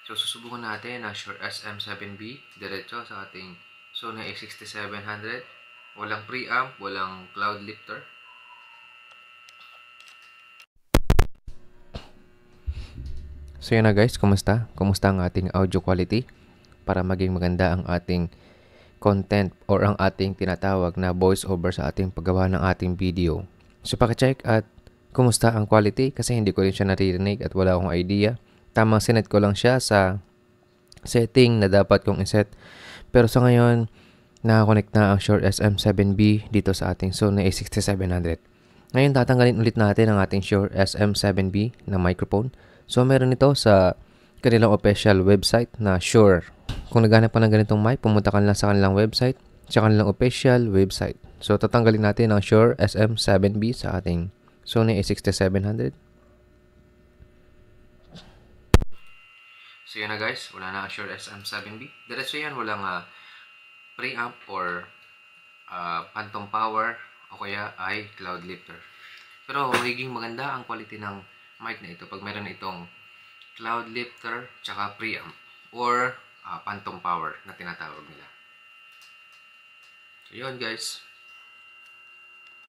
So, susubukan natin ang Shure SM7B diretso sa ating Sony a6700. Walang preamp, walang cloud lifter. So yun na guys, kumusta? Kumusta ang ating audio quality? Para maging maganda ang ating content or ang ating tinatawag na voice over sa ating paggawa ng ating video. So pakicheck at kumusta ang quality kasi hindi ko rin siya naririnig at wala akong idea. Tamang sinet ko lang siya sa setting na dapat kong iset. Pero sa ngayon, nakakonect na ang Shure SM7B dito sa ating Sony a6700. Ngayon tatanggalin ulit natin ang ating Shure SM7B na microphone. So meron ito sa kanilang official website na Shure. Kung naghanap pa ng ganitong mic, pumunta ka lang sa kanilang website, sa kanilang official website. So tatanggalin natin ang Shure SM7B sa ating Sony a6700. So yun na guys, wala na ang Shure SM7B. Diretso yan, walang preamp or phantom power o kaya ay cloud lifter. Pero magiging maganda ang quality ng mic na ito pag meron itong cloud lifter tsaka preamp or phantom power na tinatawag nila. So yun guys.